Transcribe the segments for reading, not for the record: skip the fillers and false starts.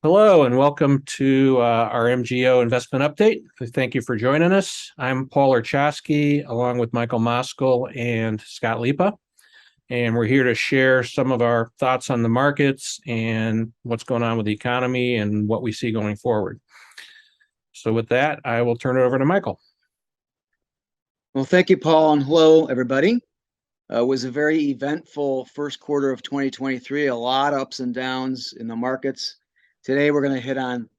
Hello and welcome to our MGO investment update. Thank you for joining us. I'm Paul Orchowski along with Michael Moskal and Scott Lipa, and we're here to share some of our thoughts on the markets and what's going on with the economy and what we see going forward. So with that, I will turn it over to Michael. Well, thank you, Paul, and hello, everybody. It was a very eventful first quarter of 2023, a lot of ups and downs in the markets. Today, we're going to hit on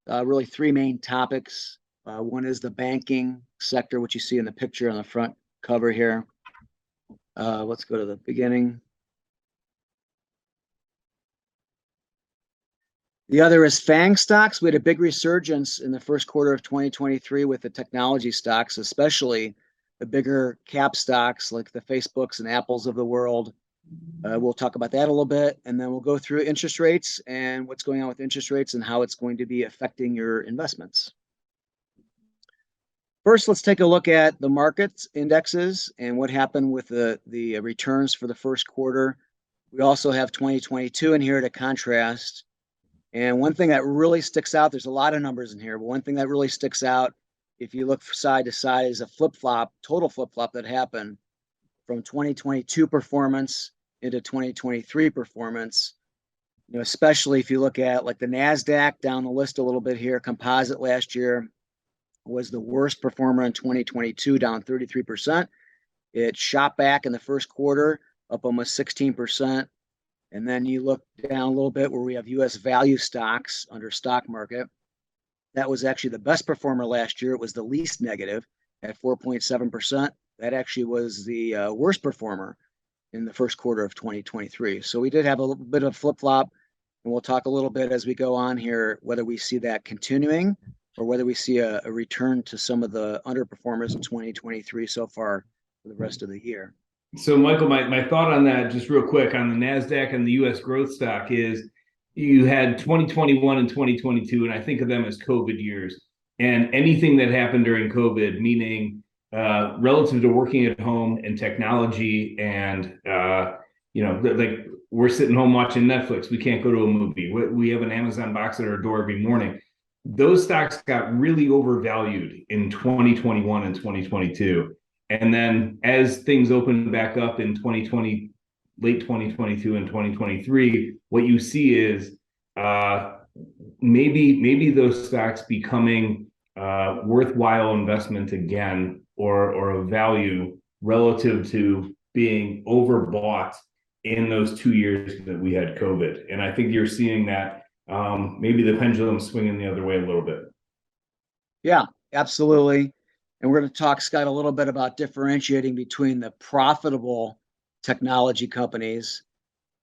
really three main topics. One is the banking sector, which you see in the picture on the front cover here. Let's go to the beginning. The other is FANG stocks. We had a big resurgence in the first quarter of 2023 with the technology stocks, especially the bigger cap stocks like the Facebooks and Apples of the world. We'll talk about that a little bit, and then we'll go through interest rates and what's going on with interest rates and how it's going to be affecting your investments. First, let's take a look at the markets indexes and what happened with the returns for the first quarter. We also have 2022 in here to contrast. And one thing that really sticks out, there's a lot of numbers in here, but one thing that really sticks out, if you look side to side, is a flip-flop, total flip-flop that happened from 2022 performance into 2023 performance. Especially if you look at like the NASDAQ down the list a little bit here, composite last year was the worst performer in 2022, down 33%. It shot back in the first quarter, up almost 16%. And then you look down a little bit where we have US value stocks under stock market. That was actually the best performer last year. It was the least negative at 4.7%. That actually was the worst performer in the first quarter of 2023. So we did have a little bit of flip-flop, and we'll talk a little bit as we go on here, whether we see that continuing or whether we see a return to some of the underperformers in 2023 so far for the rest of the year. So, Michael, my thought on that, just real quick, on the NASDAQ and the U.S. growth stock is you had 2021 and 2022, and I think of them as COVID years. And anything that happened during COVID, meaning relative to working at home and technology and, like we're sitting home watching Netflix. We can't go to a movie. We have an Amazon box at our door every morning. Those stocks got really overvalued in 2021 and 2022. And then as things open back up in 2020, late 2022 and 2023, what you see is maybe those stocks becoming worthwhile investment again, or a value relative to being overbought in those 2 years that we had COVID. And I think you're seeing that maybe the pendulum swinging the other way a little bit. Yeah, absolutely. And we're going to talk, Scott, a little bit about differentiating between the profitable technology companies,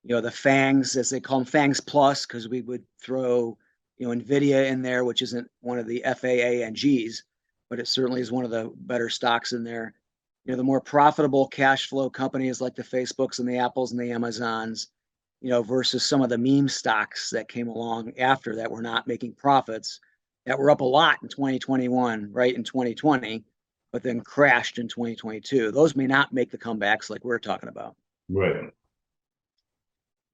the FANGs, as they call them, FANGs Plus, because we would throw, NVIDIA in there, which isn't one of the FAANGs, but it certainly is one of the better stocks in there. The more profitable cash flow companies like the Facebooks and the Apples and the Amazons, versus some of the meme stocks that came along after that were not making profits, that were up a lot in 2021, right, in 2020, but then crashed in 2022. Those may not make the comebacks like we're talking about. Right.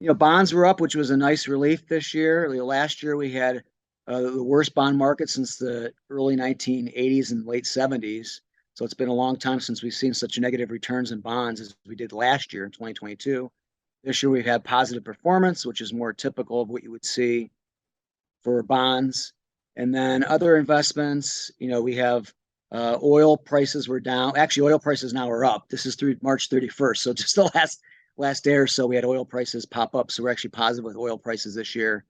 Bonds were up, which was a nice relief this year. Last year we had the worst bond market since the early 1980s and late 70s. So it's been a long time since we've seen such negative returns in bonds as we did last year in 2022. This year we've had positive performance, which is more typical of what you would see for bonds. And then other investments, we have oil prices were down. Actually, oil prices now are up. This is through March 31st. So just the last day or so, we had oil prices pop up. So we're actually positive with oil prices this year.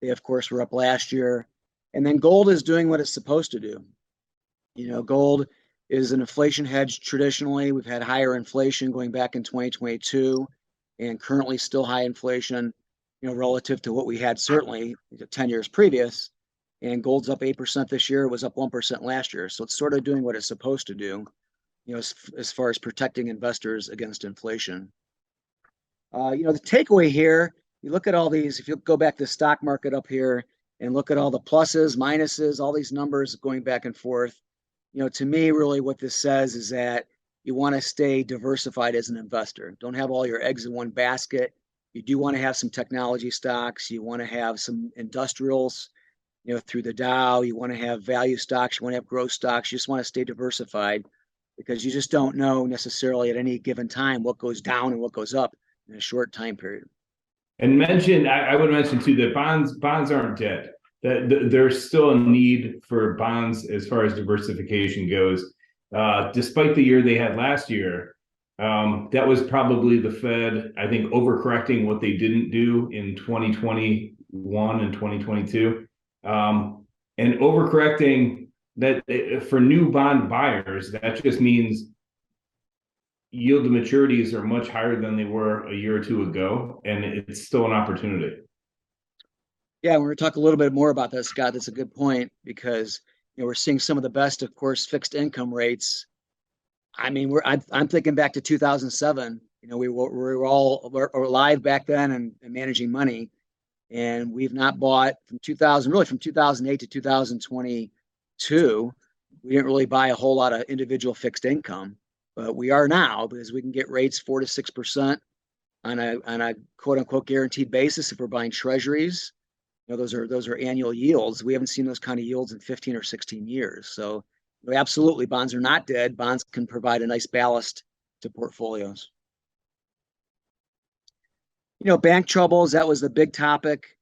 They, of course, were up last year. And then gold is doing what it's supposed to do. Gold is an inflation hedge traditionally. We've had higher inflation going back in 2022 and currently still high inflation, relative to what we had certainly 10 years previous. And gold's up 8% this year. It was up 1% last year. So it's sort of doing what it's supposed to do, as far as protecting investors against inflation. The takeaway here, you look at all these, if you go back to the stock market up here and look at all the pluses, minuses, all these numbers going back and forth, to me, really what this says is that you want to stay diversified as an investor. Don't have all your eggs in one basket. You do want to have some technology stocks. You want to have some industrials, through the Dow. You want to have value stocks. You want to have growth stocks. You just want to stay diversified because you just don't know necessarily at any given time what goes down and what goes up in a short time period. And I would mention too that bonds aren't dead. That there's still a need for bonds as far as diversification goes. Despite the year they had last year, that was probably the Fed, I think, overcorrecting what they didn't do in 2021 and 2022, and overcorrecting that for new bond buyers. That just means yield to maturities are much higher than they were a year or two ago, and it's still an opportunity. Yeah, we're going to talk a little bit more about that, Scott. That's a good point because we're seeing some of the best, of course, fixed income rates. I mean, I'm thinking back to 2007. We were all alive back then and managing money, and we've not bought from 2008 to 2022. We didn't really buy a whole lot of individual fixed income, but we are now because we can get rates 4 to 6% on a quote unquote guaranteed basis if we're buying treasuries. Those are annual yields. We haven't seen those kind of yields in 15 or 16 years. So absolutely, bonds are not dead. Bonds can provide a nice ballast to portfolios. Bank troubles, that was the big topic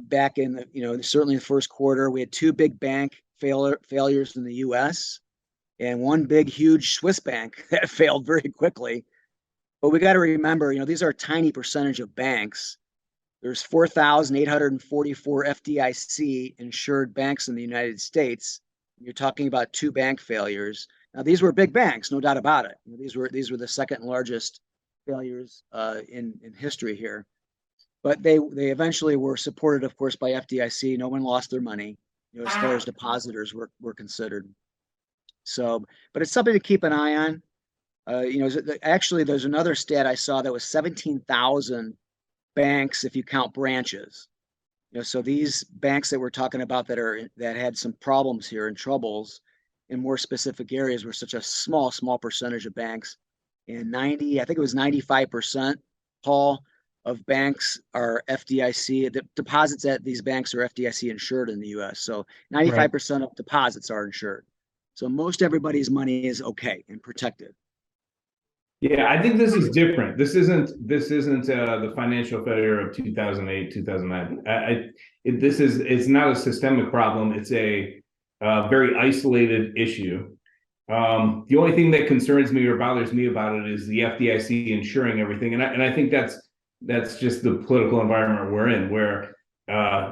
back in, certainly the first quarter. We had two big bank failures in the U.S. and one big, huge Swiss bank that failed very quickly. But we got to remember, these are a tiny percentage of banks. There's 4,844 FDIC insured banks in the United States. You're talking about two bank failures. Now, these were big banks, no doubt about it. These were the second largest failures in history here. But they eventually were supported, of course, by FDIC. No one lost their money, as far as depositors were considered. So, but it's something to keep an eye on. Actually, there's another stat I saw that was 17,000 banks if you count branches. So these banks that we're talking about that had some problems here and troubles in more specific areas were such a small percentage of banks. And I think it was 95%, Paul, of banks are FDIC. The deposits at these banks are FDIC insured in the U.S. So 95% of deposits are insured. So most everybody's money is okay and protected. Yeah, I think this is different. This isn't the financial failure of 2008, 2009. It's not a systemic problem. It's a very isolated issue. The only thing that concerns me or bothers me about it is the FDIC insuring everything, and I think that's just the political environment we're in, where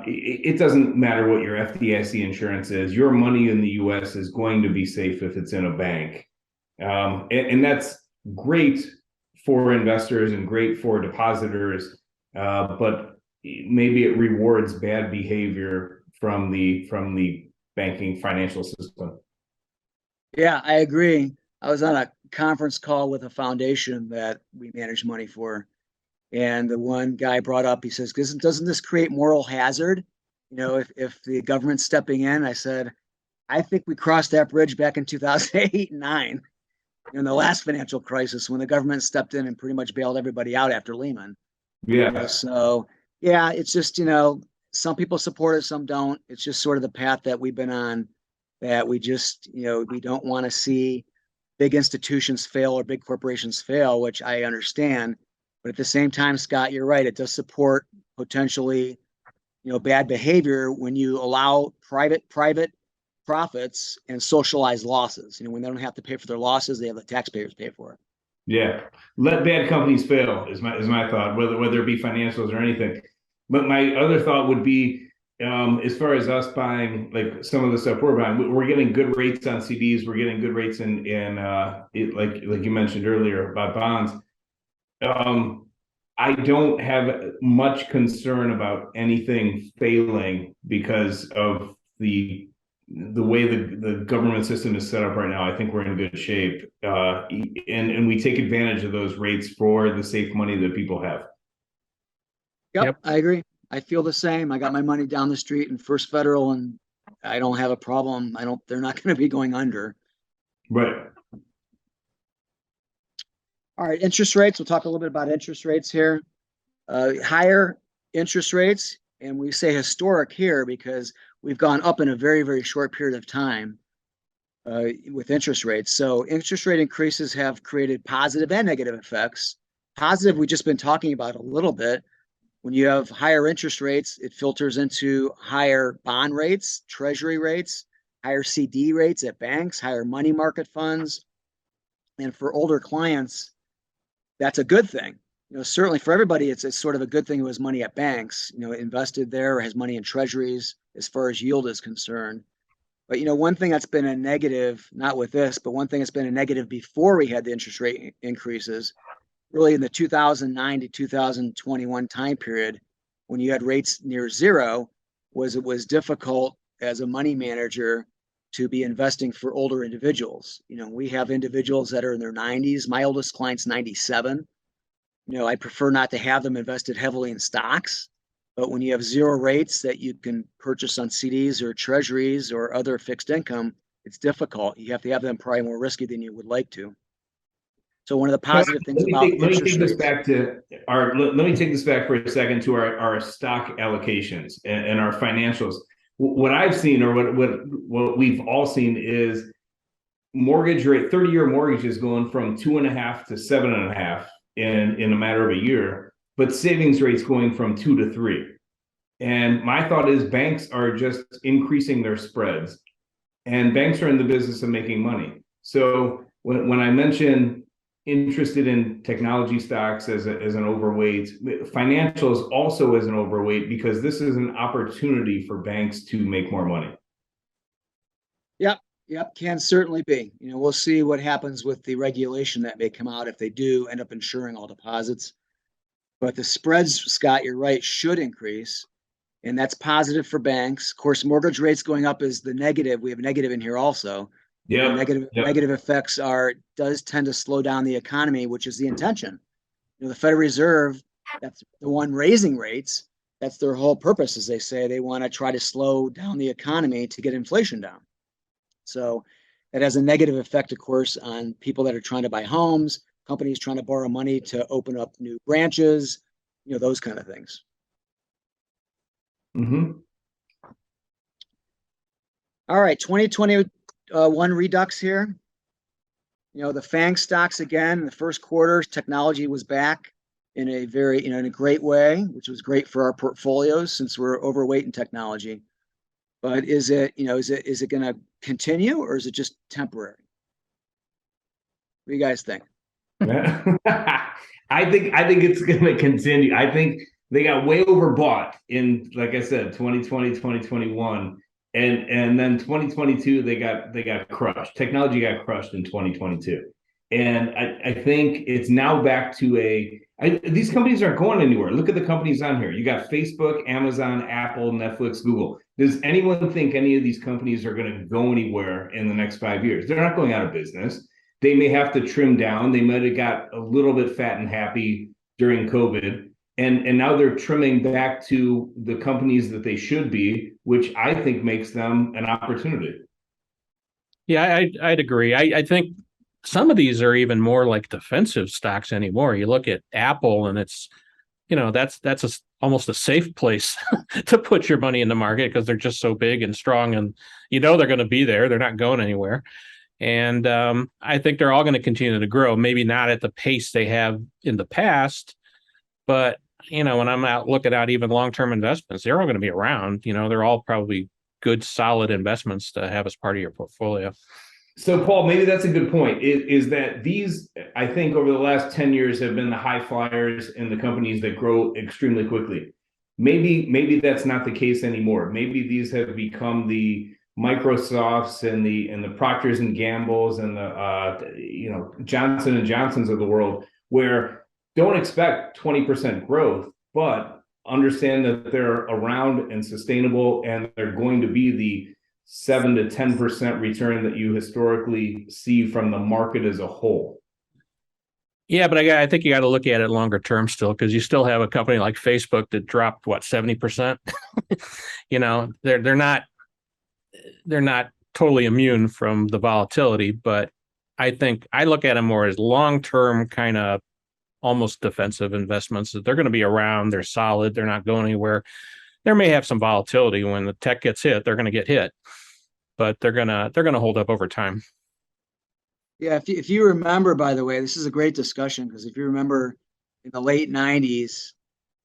it doesn't matter what your FDIC insurance is. Your money in the U.S. is going to be safe if it's in a bank, and that's great for investors and great for depositors, but maybe it rewards bad behavior from the banking financial system. Yeah, I agree. I was on a conference call with a foundation that we manage money for, and the one guy brought up, he says, doesn't this create moral hazard? If the government's stepping in. I said, I think we crossed that bridge back in 2008 and 9. In the last financial crisis when the government stepped in and pretty much bailed everybody out after Lehman. Yeah. So yeah, it's just, some people support it, some don't. It's just sort of the path that we've been on, that we just, we don't want to see big institutions fail or big corporations fail, which I understand. But at the same time, Scott, you're right. It does support potentially, bad behavior when you allow private profits and socialize losses. When they don't have to pay for their losses, they have the taxpayers pay for it. Yeah, let bad companies fail is my thought, whether it be financials or anything. But my other thought would be, as far as us buying, like some of the stuff we're buying, we're getting good rates on CDs. We're getting good rates in like you mentioned earlier about bonds. I don't have much concern about anything failing because of the way the government system is set up right now. I think we're in good shape, and we take advantage of those rates for the safe money that people have. Yep, I agree. I feel the same. I got my money down the street in First Federal, and I don't have a problem. They're not going to be going under. Right. All right, interest rates. We'll talk a little bit about interest rates here. Higher interest rates, and we say historic here because we've gone up in a very, very short period of time with interest rates. So interest rate increases have created positive and negative effects. Positive, we've just been talking about a little bit. When you have higher interest rates, it filters into higher bond rates, treasury rates, higher CD rates at banks, higher money market funds. And for older clients, that's a good thing. Certainly for everybody, it's sort of a good thing who has money at banks, invested there or has money in treasuries as far as yield is concerned. But, one thing that's been a negative, not with this, but one thing that's been a negative before we had the interest rate increases, really in the 2009 to 2021 time period, when you had rates near zero, it was difficult as a money manager to be investing for older individuals. We have individuals that are in their 90s. My oldest client's 97. I prefer not to have them invested heavily in stocks. But when you have zero rates that you can purchase on CDs or treasuries or other fixed income, it's difficult. You have to have them probably more risky than you would like to. So one of the positive things about let me interest take this rates. back to our. Let me take this back for a second to our stock allocations and our financials. What I've seen, or what we've all seen, is mortgage rate, 30-year mortgages going from 2.5 to 7.5 in a matter of a year, but savings rates going from 2 to 3. And my thought is banks are just increasing their spreads, and banks are in the business of making money. So when I mention interested in technology stocks as an overweight, financials also as an overweight, because this is an opportunity for banks to make more money. Yep, can certainly be. We'll see what happens with the regulation that may come out if they do end up insuring all deposits. But the spreads, Scott, you're right, should increase, and that's positive for banks. Of course, mortgage rates going up is the negative. We have a negative in here also. Yeah, negative effects does tend to slow down the economy, which is the intention. The Federal Reserve, that's the one raising rates. That's their whole purpose, as they say. They want to try to slow down the economy to get inflation down. So that has a negative effect, of course, on people that are trying to buy homes, companies trying to borrow money to open up new branches, those kind of things. Mm-hmm. All right, 2021 redux here. The FANG stocks again in the first quarter, technology was back in a very, in a great way, which was great for our portfolios since we're overweight in technology. But is it going to continue, or is it just temporary? What do you guys think? I think it's going to continue. I think they got way overbought in, like I said, 2020, 2021. And then 2022, they got crushed. Technology got crushed in 2022. And I think it's now back to these companies aren't going anywhere. Look at the companies on here. You got Facebook, Amazon, Apple, Netflix, Google. Does anyone think any of these companies are going to go anywhere in the next 5 years? They're not going out of business. They may have to trim down. They might have got a little bit fat and happy during COVID. And now they're trimming back to the companies that they should be, which I think makes them an opportunity. Yeah, I'd agree. I think some of these are even more like defensive stocks anymore. You look at Apple, and it's, that's almost a safe place to put your money in the market because they're just so big and strong, and they're going to be there. They're not going anywhere. And I think they're all going to continue to grow, maybe not at the pace they have in the past, but when I'm out looking at even long-term investments, they're all going to be around. They're all probably good, solid investments to have as part of your portfolio. So, Paul, maybe that's a good point, is that these, I think, over the last 10 years have been the high flyers and the companies that grow extremely quickly. Maybe that's not the case anymore. Maybe these have become the Microsofts and the Procters and Gambles and the Johnson and Johnsons of the world, where don't expect 20% growth, but understand that they're around and sustainable, and they're going to be the 7 to 10% return that you historically see from the market as a whole. Yeah, but I think you got to look at it longer term still, because you still have a company like Facebook that dropped 70%. They're not totally immune from the volatility, but I think I look at them more as long term kind of almost defensive investments. They're going to be around. They're solid. They're not going anywhere. There may have some volatility when the tech gets hit. They're going to get hit, but they're gonna hold up over time. Yeah, if you remember, by the way, this is a great discussion because if you remember in the late 90s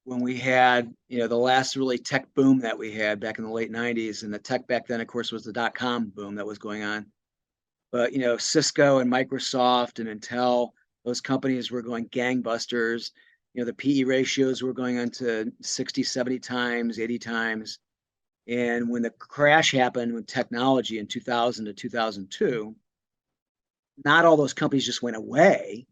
when we had, the last really tech boom that we had back in the late 90s, and the tech back then, of course, was the dot-com boom that was going on. But, Cisco and Microsoft and Intel, those companies were going gangbusters. The PE ratios were going into 60, 70 times, 80 times. And when the crash happened with technology in 2000 to 2002, not all those companies just went away.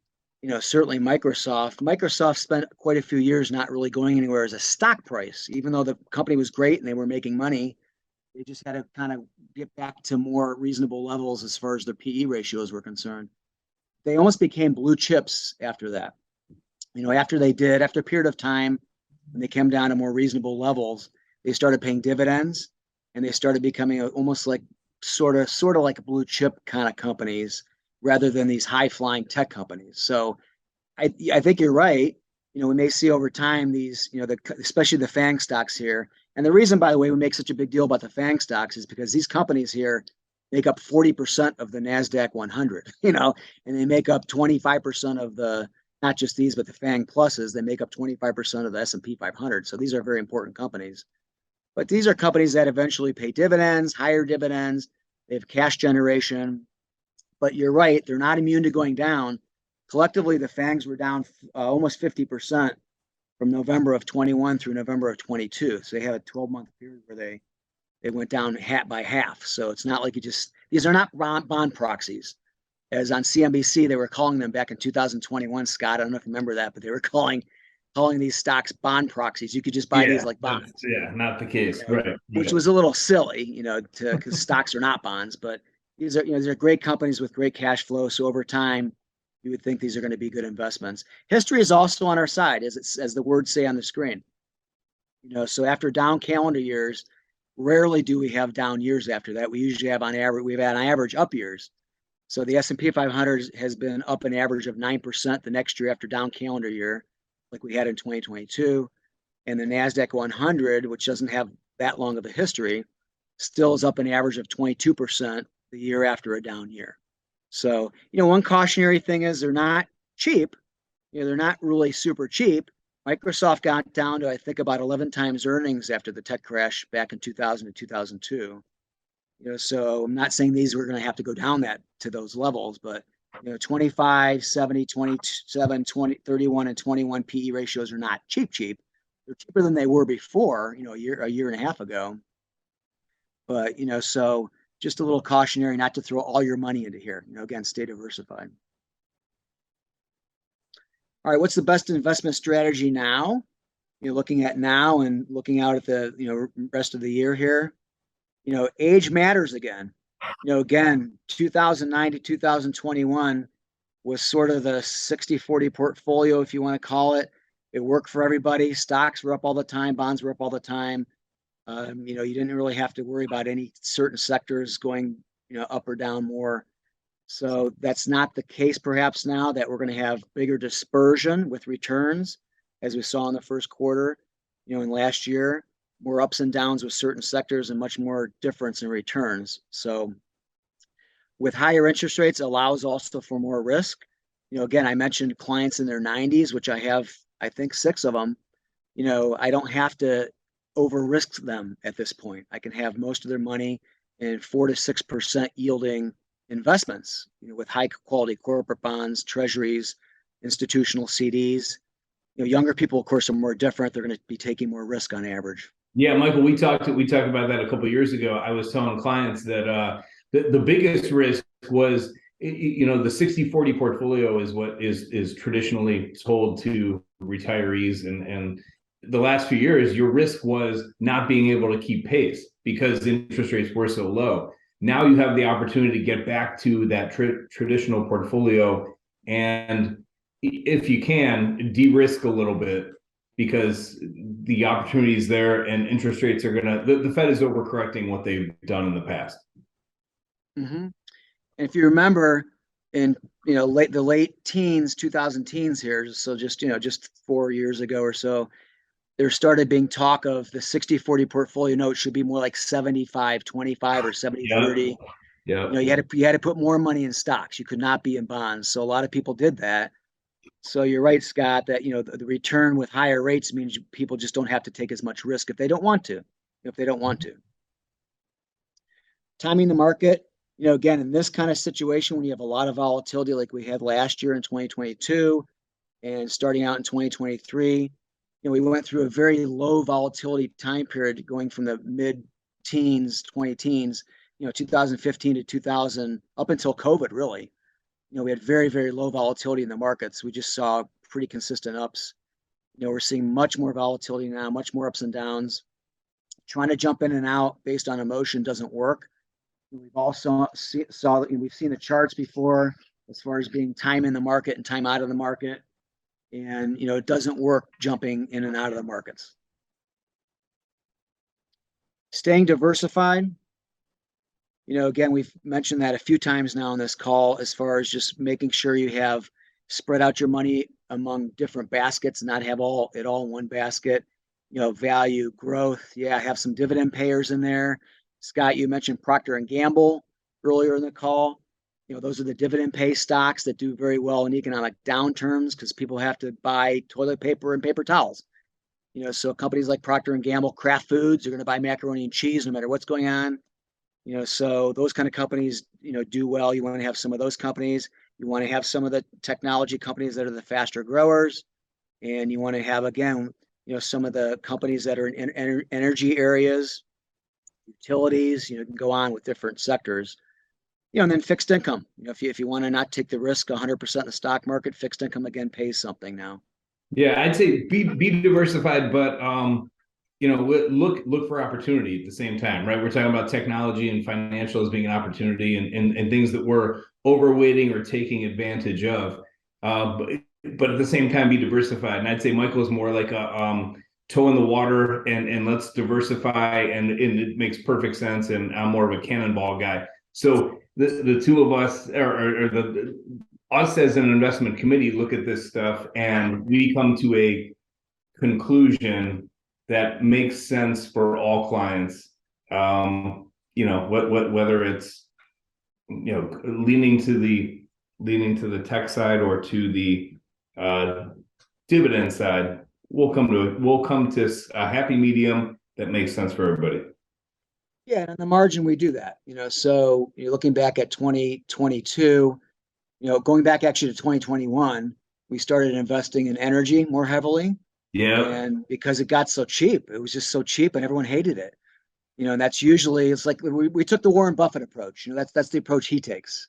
Certainly Microsoft spent quite a few years not really going anywhere as a stock price, even though the company was great and they were making money. They just had to kind of get back to more reasonable levels as far as their PE ratios were concerned. They almost became blue chips after that. After a period of time, when they came down to more reasonable levels, they started paying dividends and they started becoming almost like sort of like a blue chip kind of companies rather than these high flying tech companies. So I think you're right. We may see over time these, especially the FANG stocks here. And the reason, by the way, we make such a big deal about the FANG stocks is because these companies here make up 40% of the NASDAQ 100, and they make up 25% of the, not just these, but the FANG pluses, they make up 25% of the S&P 500. So these are very important companies. But these are companies that eventually pay dividends, higher dividends, they have cash generation. But you're right, they're not immune to going down. Collectively, the FANGs were down almost 50% from November of 21 through November of 22. So they had a 12-month period where they went down by half. So it's not like these are not bond proxies. As on CNBC, they were calling them back in 2021, Scott. I don't know if you remember that, but they were calling these stocks bond proxies. You could just buy these like bonds. Not the case, right? Which was a little silly, because stocks are not bonds, but these are great companies with great cash flow. So over time, you would think these are going to be good investments. History is also on our side, as the words say on the screen. So after down calendar years, rarely do we have down years after that. We usually have on average up years. So the S&P 500 has been up an average of 9% the next year after down calendar year, like we had in 2022. And the NASDAQ 100, which doesn't have that long of a history, still is up an average of 22% the year after a down year. So, one cautionary thing is they're not cheap. They're not really super cheap. Microsoft got down to, I think, about 11 times earnings after the tech crash back in 2000 to 2002. So I'm not saying these were going to have to go down to those levels, but 25, 70, 27, 20, 31, and 21 PE ratios are not cheap. They're cheaper than they were before, a year and a half ago. But, so just a little cautionary not to throw all your money into here. Again, stay diversified. All right, what's the best investment strategy now? Looking at now and looking out at the rest of the year here. Age matters again. Again, 2009 to 2021 was sort of the 60-40 portfolio, if you want to call it. It worked for everybody. Stocks were up all the time. Bonds were up all the time. You didn't really have to worry about any certain sectors going, up or down more. So that's not the case perhaps now that we're going to have bigger dispersion with returns, as we saw in the first quarter, in last year, more ups and downs with certain sectors and much more difference in returns. So with higher interest rates allows also for more risk. Again, I mentioned clients in their 90s, which I have, I think 6 of them. I don't have to over risk them at this point. I can have most of their money in 4 to 6% yielding investments, with high quality corporate bonds, treasuries, institutional CDs. Younger people, of course, are more different. They're going to be taking more risk on average. Yeah, Michael, we talked about that a couple of years ago. I was telling clients that the biggest risk was, the 60-40 portfolio is what is traditionally told to retirees, and the last few years, your risk was not being able to keep pace because interest rates were so low. Now you have the opportunity to get back to that traditional portfolio, and if you can, de-risk a little bit because the opportunity is there and interest rates are the Fed is overcorrecting what they've done in the past. Mm-hmm. And if you remember, in the late teens, 2000 teens here. So just 4 years ago or so, there started being talk of the 60-40 portfolio note should be more like 75-25 or 70-30. Yeah. You had to put more money in stocks. You could not be in bonds. So a lot of people did that. So you're right, Scott, that the return with higher rates means people just don't have to take as much risk if they don't want to. Timing the market, again, in this kind of situation, when you have a lot of volatility like we had last year in 2022 and starting out in 2023, we went through a very low volatility time period going from the mid teens, 20 teens, 2015 to 2000, up until COVID, really. We had very, very low volatility in the markets. We just saw pretty consistent ups. We're seeing much more volatility now, much more ups and downs. Trying to jump in and out based on emotion doesn't work. We've also we've seen the charts before as far as being time in the market and time out of the market. And, it doesn't work jumping in and out of the markets. Staying diversified. Again, we've mentioned that a few times now on this call as far as just making sure you have spread out your money among different baskets and not have it all in one basket. Value, growth. Yeah, have some dividend payers in there. Scott, you mentioned Procter & Gamble earlier in the call. Those are the dividend pay stocks that do very well in economic downturns because people have to buy toilet paper and paper towels. So companies like Procter & Gamble, Kraft Foods, are going to buy macaroni and cheese no matter what's going on. So those kind of companies, do well. You want to have some of those companies. You want to have some of the technology companies that are the faster growers. And you want to have, again, some of the companies that are in energy areas, utilities, you can go on with different sectors. And then fixed income. If you want to not take the risk 100% in the stock market, fixed income again pays something now. Yeah, I'd say be diversified, but look for opportunity at the same time, right? We're talking about technology and financial as being an opportunity and things that we're overweighting or taking advantage of. But at the same time, be diversified. And I'd say Michael's more like a toe in the water and let's diversify, and it makes perfect sense. And I'm more of a cannonball guy. So the two of us, or us as an investment committee, look at this stuff and we come to a conclusion that makes sense for all clients. Whether it's leaning to the tech side or to the dividend side, we'll come to a happy medium that makes sense for everybody. Yeah, and on the margin we do that. So you're looking back at 2022, going back actually to 2021, we started investing in energy more heavily. Yeah. And because it got so cheap, it was just so cheap and everyone hated it. And that's usually, it's like we took the Warren Buffett approach. That's the approach he takes.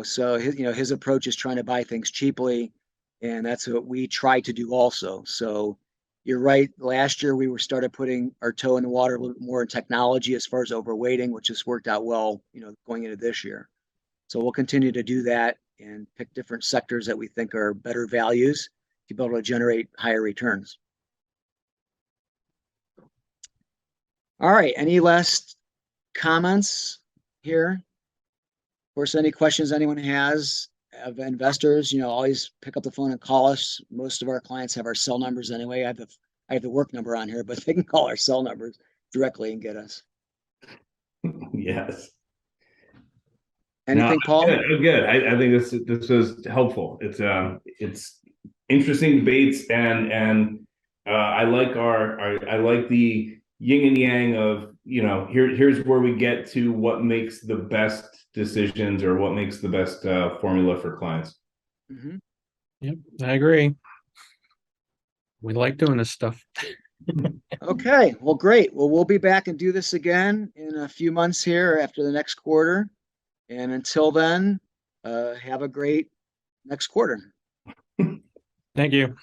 So his approach is trying to buy things cheaply, and that's what we try to do also. So you're right. Last year we started putting our toe in the water a little bit more in technology as far as overweighting, which has worked out well, going into this year. So we'll continue to do that and pick different sectors that we think are better values to be able to generate higher returns. All right. Any last comments here? Of course, any questions anyone has of investors, always pick up the phone and call us. Most of our clients have our cell numbers anyway. I have the work number on here, but they can call our cell numbers directly and get us. Yes. Anything, Paul? Good. I think this was helpful. It's interesting debates, and I like I like the yin and yang of here's where we get to what makes the best decisions or what makes the best formula for clients. Mm-hmm. Yep, I agree. We like doing this stuff. Okay, well, great. Well, we'll be back and do this again in a few months here after the next quarter. And until then, have a great next quarter. Thank you.